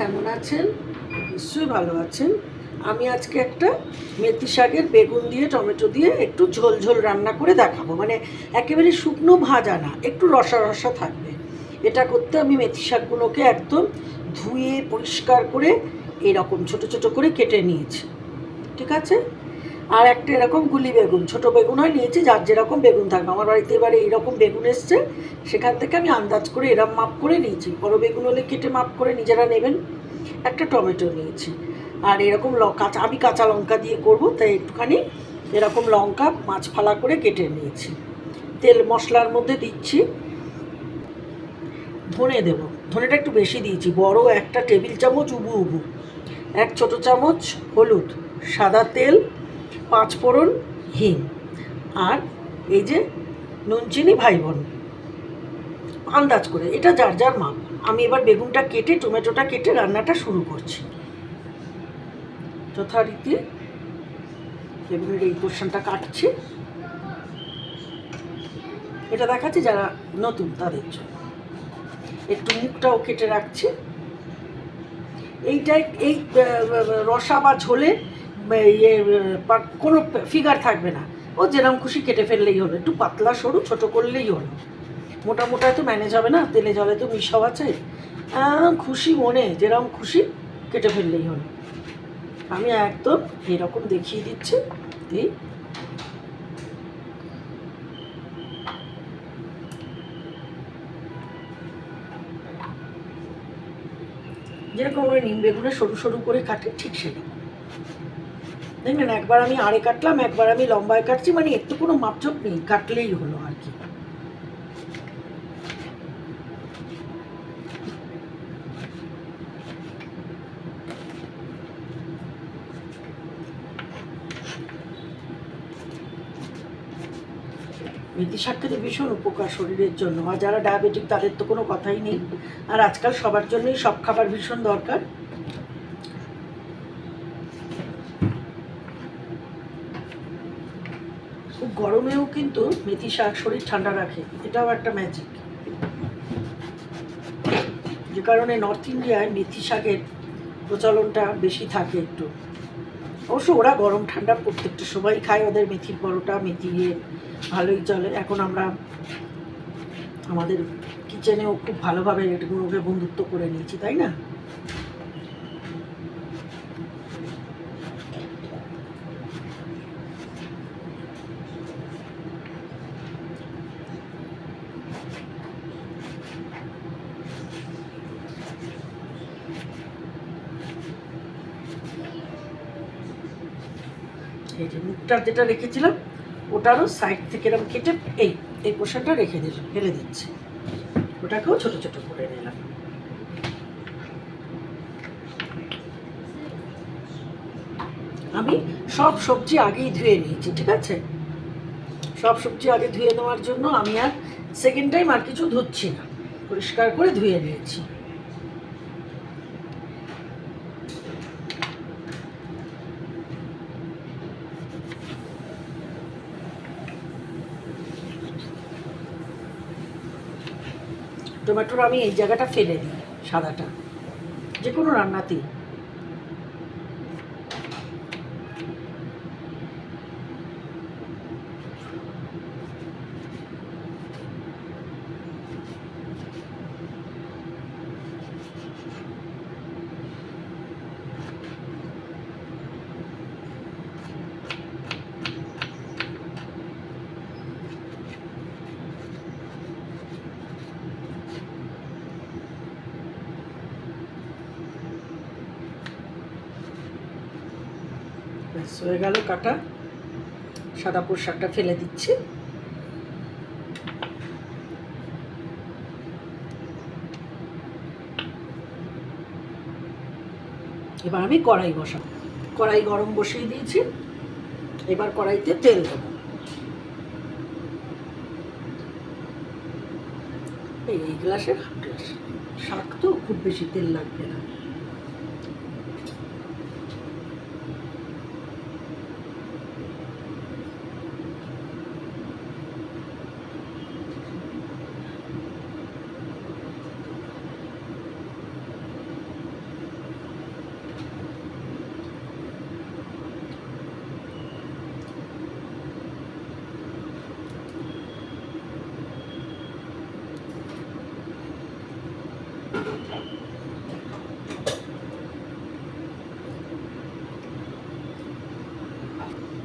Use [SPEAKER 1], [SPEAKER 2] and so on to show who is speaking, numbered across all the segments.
[SPEAKER 1] কেমন আছেন? নিশ্চয়ই ভালো আছেন। আমি আজকে একটা মেথি শাকের বেগুন দিয়ে টমেটো দিয়ে একটু ঝোল ঝোল রান্না করে দেখাবো। মানে একেবারে শুকনো ভাজা না, একটু রসা রসা থাকবে। এটা করতে আমি মেথি শাকগুলোকে একদম ধুয়ে পরিষ্কার করে এরকম ছোট ছোট করে কেটে নিয়েছি, ঠিক আছে? আর একটা এরকম গুলি বেগুন, ছোটো বেগুন হয় নিয়েছি, যার যেরকম বেগুন থাকবে। আমার বাড়িতে এবারে এইরকম বেগুন এসছে, সেখান থেকে আমি আন্দাজ করে এরম মাপ করে নিয়েছি। বড়ো বেগুন হলে কেটে মাপ করে নিজেরা নেবেন। একটা টমেটো নিয়েছি, আর এরকম আমি কাঁচা লঙ্কা দিয়ে করব, তাই একটুখানি এরকম লঙ্কা মাছ ফালা করে কেটে নিয়েছি। তেল মশলার মধ্যে দিচ্ছি ধনে দেবো, ধনেটা একটু বেশি দিয়েছি, বড় একটা টেবিল চামচ উবু উবু, এক ছোটো চামচ হলুদ, সাদা তেল, 5 ফোড়ন, হিং, আর এই যে নুন চিনি ভাই বোন আন্দাজ করে, এটা যার যার মাপ। আমি এবার বেগুনটা কেটে টমেটোটা কেটে রান্নাটা শুরু করছি। যথারীতি বেগুনের এই পোর্শনটা কাটছি, এটা দেখাচ্ছি যারা নতুন তাদের জন্য। একটু মুখটাও কেটে রাখছি। এইটাই এই রসা বা ঝোলে কোনো ফিগার থাকবে না, ও যেরকম খুশি কেটে ফেললেই হলো। একটু পাতলা সরু ছোটো করলেই হলো, মোটা মোটায় তো ম্যানেজ হবে না, তেলে জলে তো মিশাও আছে। খুশি মনে যেরকম খুশি কেটে ফেললেই হলো। আমি একদম এরকম দেখিয়ে দিচ্ছি। এই যেরকম ওই নিম বেগুনে সরু সরু করে কাটে, ঠিক সেরকম দেখলেন। একবার আমি আড়ে কাটলাম, একবার আমি লম্বায় কাটছি, মানে একটু কোনো মাপঝোপ নেই, কাটলেই হলো আর কি। মেথি শাক খেতে ভীষণ উপকার শরীরের জন্য, আর যারা ডায়াবেটিক তাদের তো কোনো কথাই নেই। আর আজকাল সবার জন্যই সব খাবার ভীষণ দরকার। খুব গরমেও কিন্তু মেথি শাক শরীর ঠান্ডা রাখে, এটাও একটা ম্যাজিক। যে কারণে নর্থ ইন্ডিয়ায় মেথি শাকের প্রচলনটা বেশি থাকে একটু। অবশ্য ওরা গরম ঠান্ডা প্রত্যেকটা সবাই খায়, ওদের মেথির পরোটা মেথি দিয়ে ভালোই চলে। এখন আমরা আমাদের কিচেনেও খুব ভালোভাবে এগুলোকে বন্ধুত্ব করে নিয়েছি, তাই না? এই যে মুখটা যেটা রেখেছিলাম ওটারও সাইড থেকে এরকম কেটে এই পোশাকটা রেখে দিলাম, ফেলে দিচ্ছি। ওটাকেও ছোট ছোট করে নিলাম। আমি সব সবজি আগেই ধুয়ে নিয়েছি, ঠিক আছে? সব সবজি আগে ধুয়ে নেওয়ার জন্য আমি আর সেকেন্ড টাইম আর কিছু ধুচ্ছি না, পরিষ্কার করে ধুয়ে নিয়েছি। টমেটোর আমি এই জায়গাটা ফেলে দিই, সাদাটা, যে কোনো রান্নাতেই। ব্যাস হয়ে গেল কাটা। সাদা পোশাকটা ফেলে দিচ্ছি। এবার আমি কড়াই বসাবো। কড়াই গরম বসিয়ে দিয়েছি, এবার কড়াইতে তেল দেবো। এই গ্লাসের হাফ গ্লাস, শাক তো খুব বেশি তেল লাগবে না।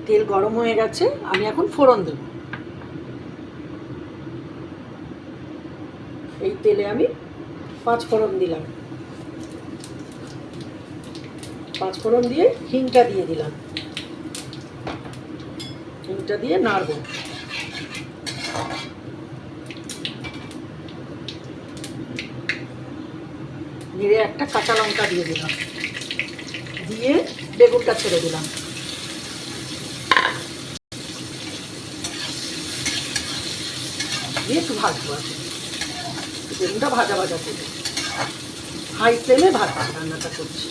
[SPEAKER 1] তেল গরম হয়ে গেছে, আমি এখন ফোড়ন দেব। এই তেলে আমি 5 ফোড়ন দিলাম। 5 ফোড়ন দিয়ে হিংটা দিয়ে দিলাম। হিংটা দিয়ে নাড়ব। নেড়ে একটা কাঁচা লঙ্কা দিয়ে দিলাম, দিয়ে বেগুনটা ছেড়ে দিলাম। দিয়ে একটু ভাজবো, আছে বেগুনটা ভাজা ভাজা করে হাই ফ্লেমে ভাজছি, রান্নাটা করছি।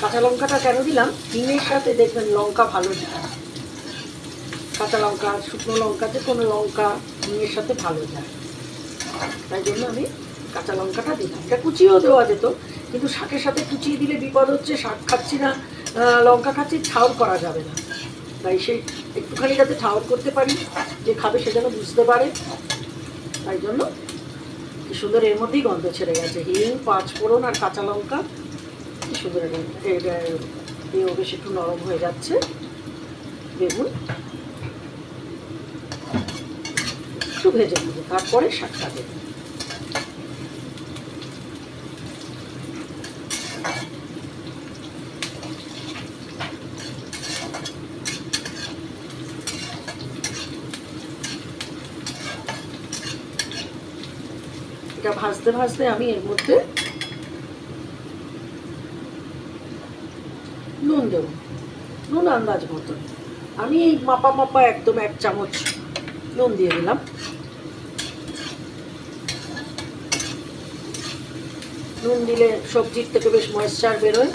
[SPEAKER 1] কাঁচা লঙ্কাটা কেন দিলাম, হিঙের সাথে দেখবেন লঙ্কা ভালো যায়। কাঁচা লঙ্কা, শুকনো লঙ্কা, যে কোনো লঙ্কা হিঙের সাথে ভালো যায়, তাই জন্য আমি কাঁচা লঙ্কাটা দিলাম। এটা কুচিও দেওয়া যেত, কিন্তু শাকের সাথে কুচিয়ে দিলে বিপদ হচ্ছে, শাক খাচ্ছি না লঙ্কা খাচ্ছি, ঠাউর করা যাবে না। তাই সেই একটুখানি যাতে ঠাউর করতে পারি, যে খাবে সে যেন বুঝতে পারে, তাই জন্য কি সুন্দর এর মধ্যেই গন্ধ ছেড়ে গেছে। হিং, 5 ফোড়ন আর কাঁচা লঙ্কা, কি সুন্দর। এও বেশ একটু নরম হয়ে যাচ্ছে বেগুন, একটু ভেজে নেবো, তারপরে শাকটা দেবো। এটা ভাজতে ভাজতে আমি এর মধ্যে নুন দেবো, নুন আন্দাজ মতন। আমি এই মাপা একদম 1 চামচ নুন দিয়ে দিলাম। নুন দিলে সবজির থেকে বেশ ময়েশ্চার বেরোয়,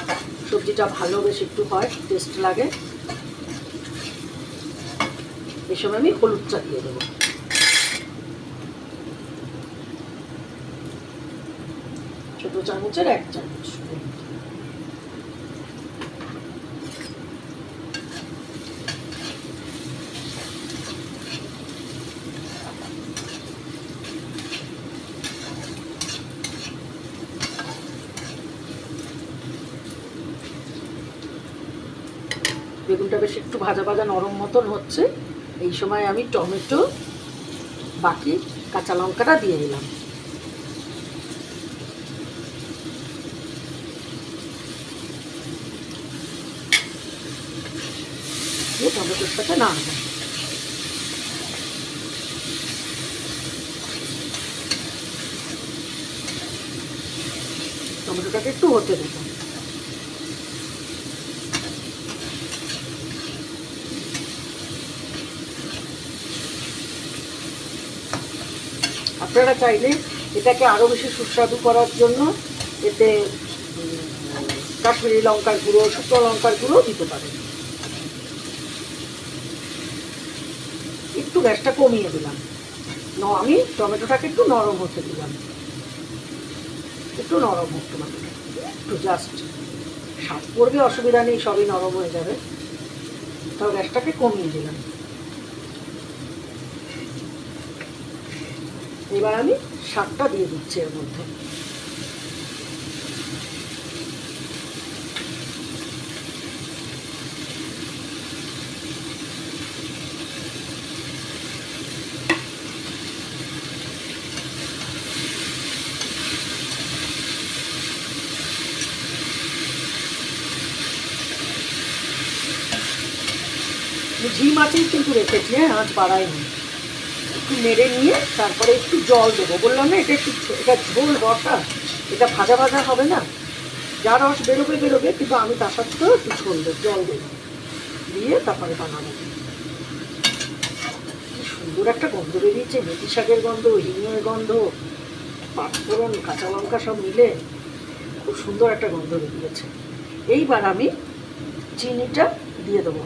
[SPEAKER 1] সবজিটা ভালো বেশ একটু হয়, টেস্ট লাগে। এই সময় আমি হলুদটা দিয়ে দেবো, ছোট চামচের 1 চামচ। বেগুনটা বেশ একটু ভাজা ভাজা নরম মতন হচ্ছে, এই সময় আমি টমেটো, বাকি কাঁচা লঙ্কাটা দিয়ে দিলাম। দিয়ে টমেটোর সাথে নাড়ব। টমেটোটাকে একটু হতে দেব। আপনারা চাইলে এটাকে আরও বেশি সুস্বাদু করার জন্য এতে কাশ্মীরি লঙ্কার গুঁড়ো, শুকনো লঙ্কার গুঁড়ো দিতে পারেন। একটু গ্যাসটা কমিয়ে দিলাম, আমি টমেটোটাকে একটু নরম হতে দিলাম, একটু নরম হোক টমেটোটা, একটু জাস্ট স্বাদ করবে, অসুবিধা নেই, সবই নরম হয়ে যাবে। তাও গ্যাসটাকে কমিয়ে দিলাম। এবার আমি শাকটা দিয়ে দিচ্ছি এর মধ্যে। ঝিম আঁচেই কিন্তু রেখেছি, হ্যাঁ, আঁচ বাড়াইনি। একটু নেড়ে নিয়ে তারপরে একটু জল দেবো। বললাম না এটা এটা ঝোল রসা, এটা ভাজা ভাজা হবে না, যা রস বেরোবে বেরোবে, কিন্তু আমি তার সাথেও একটু ঝোল দেবো, জল দেবো, দিয়ে তারপরে বানাবো। কি সুন্দর একটা গন্ধ বেরিয়েছে, মেথি শাকের গন্ধ, হিঙের গন্ধ, 5 ফোড়ন, কাঁচা লঙ্কা সব মিলে খুব সুন্দর একটা গন্ধ বেরিয়েছে। এইবার আমি চিনিটা দিয়ে দেবো।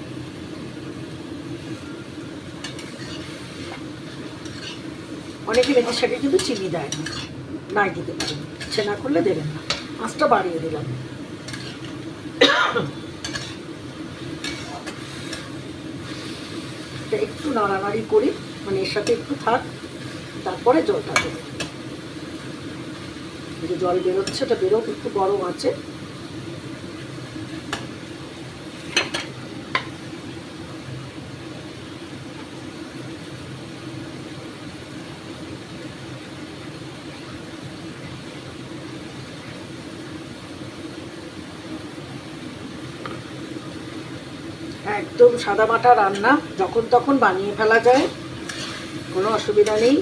[SPEAKER 1] অনেকে মেথি শাকে কিন্তু চিনি দেয় না, নাই দিতে পারেন, ইচ্ছে না করলে দেবেন না। আঁচটা বাড়িয়ে দিলাম। একটু নাড়ানাড়ি করি, মানে এর সাথে একটু থাক, তারপরে জলটা দেবো। যে জল বেরোচ্ছে, ওটা বেরোক, একটু গরম আছে। একদম সাদামাটা রান্না, যখন তখন বানিয়ে ফেলা যায়, কোনো অসুবিধা নেই।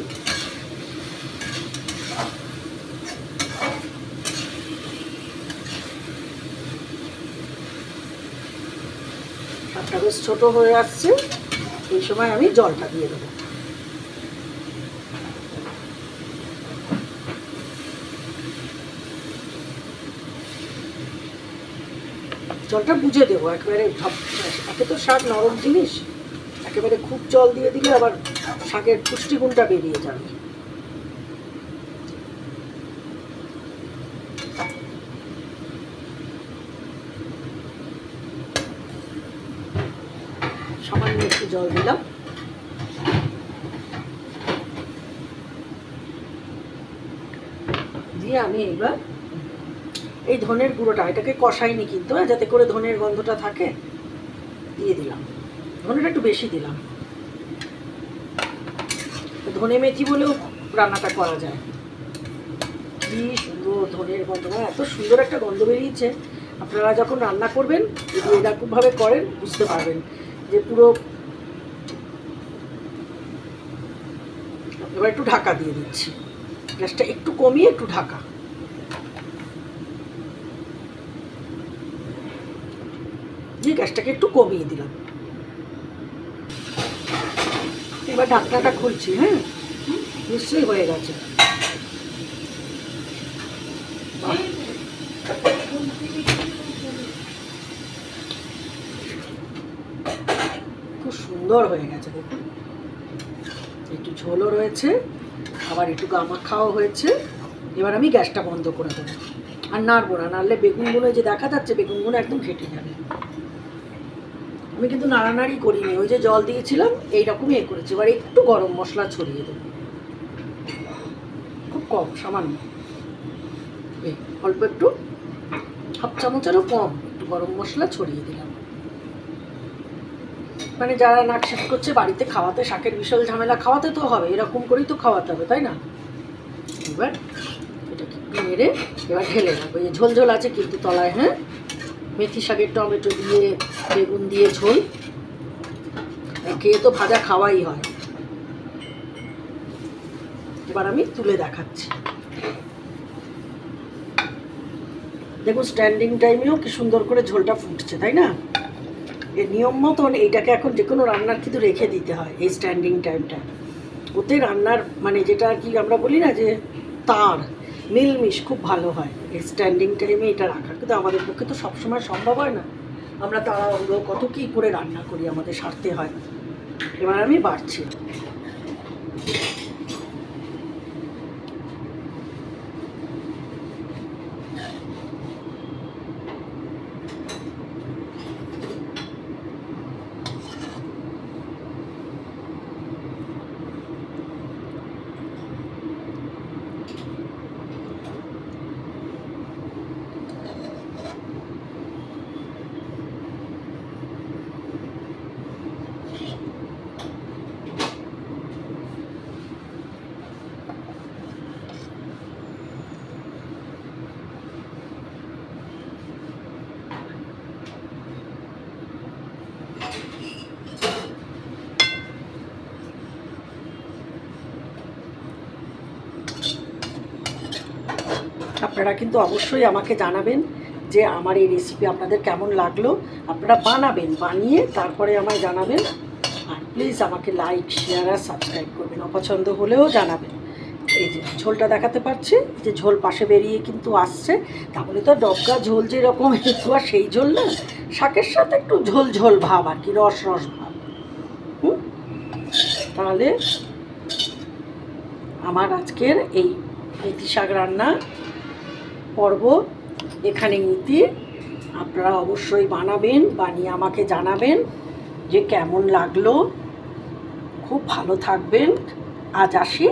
[SPEAKER 1] শাকটা বেশ ছোটো হয়ে আসছে, এই সময় আমি জলটা দিয়ে দেবো। জলটা বুঝে দেবো একেবারে, একে তো শাক নরম জিনিস, একেবারে খুব জল দিয়ে দিলে আবার শাকের পুষ্টিগুণটা বেরিয়ে যাবে। সামান্য একটু জল দিলাম, দিয়ে আমি এবার এই ধনের গুঁড়োটা, এটাকে কষাইনি কিন্তু, যাতে করে ধনের গন্ধটা থাকে, দিয়ে দিলাম। ধনেটা একটু বেশি দিলাম, ধনে মেথি বলেও রান্নাটা করা যায়। কি সুন্দর ধনের গন্ধ, এত সুন্দর একটা গন্ধ বেরিয়েছে। আপনারা যখন রান্না করবেন, যদি এরকমভাবে করেন, বুঝতে পারবেন যে পুরো। এবার একটু ঢাকা দিয়ে দিচ্ছি, গ্যাসটা একটু কমিয়ে একটু ঢাকা দিয়ে গ্যাসটাকে একটু কমিয়ে দিলাম। এবার ঢাকনাটা খুলছি। হ্যাঁ, নিশ্চয়ই হয়ে গেছে। খুব সুন্দর হয়ে গেছে, দেখুন। একটু ঝোলও রয়েছে, আবার একটু গামাখাও হয়েছে। এবার আমি গ্যাসটা বন্ধ করে দেবো, আর নাড়বো না, নাড়লে বেগুনগুলো যে দেখা যাচ্ছে, বেগুনগুলো একদম ফেটে যাবে। আমি কিন্তু নাড়ানাড়ি করিনি, ওই যে জল দিয়েছিলাম এইরকমই করেছি। এবার একটু গরম মশলা ছড়িয়ে দেবো, খুব কম, সামান্য, অল্প একটু, হাফ চামচেরও কম একটু গরম মশলা ছড়িয়ে দিলাম। মানে যারা নাক শিফট করছে বাড়িতে খাওয়াতে, শাকের বিশাল ঝামেলা, খাওয়াতে তো হবে, এরকম করেই তো খাওয়াতে হবে, তাই না? এবার এটাকে নেড়ে এবার ঢেলে রাখবো। এই ঝোল ঝোল আছে কিন্তু তলায়। হ্যাঁ, মেথি শাকের টমেটো দিয়ে বেগুন দিয়ে ঝোল, খেয়ে তো ভাজা খাওয়াই হয়। এবার আমি তুলে দেখাচ্ছি। দেখুন, স্ট্যান্ডিং টাইমেও কি সুন্দর করে ঝোলটা ফুটছে, তাই না? এর নিয়ম মতন এইটাকে এখন যে কোনো রান্নার কিন্তু রেখে দিতে হয়, এই স্ট্যান্ডিং টাইমটা। ওতে রান্নার মানে যেটা আর কি আমরা বলি না, যে তার মিলমিশ খুব ভালো হয় এই স্ট্যান্ডিং টাইমে এটা রাখা। কিন্তু আমাদের পক্ষে তো সবসময় সম্ভব হয় না, আমরা তাড়াহুড়ো কত কী করে রান্না করি, আমাদের সারতে হয়। এবার আমি বাড়ছি। আপনারা কিন্তু অবশ্যই আমাকে জানাবেন যে আমার এই রেসিপি আপনাদের কেমন লাগলো। আপনারা বানাবেন, বানিয়ে তারপরে আমায় জানাবেন। আর প্লিজ আমাকে লাইক, শেয়ার আর সাবস্ক্রাইব করবেন। অপছন্দ হলেও জানাবেন। এই যে ঝোলটা দেখাতে পারছি, যে ঝোল পাশে বেরিয়ে কিন্তু আসছে, তাহলে তো ডবকা ঝোল যেরকম, একটু আর সেই ঝোল না, শাকের সাথে একটু ঝোল ঝোল ভাব আর কি, রস রস ভাব। তাহলে আমার আজকের এই মেথি শাক রান্না পর্ব এখানে ইতি। আপনারা অবশ্যই বানাবেন, বানিয়ে আমাকে জানাবেন যে কেমন লাগলো। খুব ভালো থাকবেন। আজ আসি।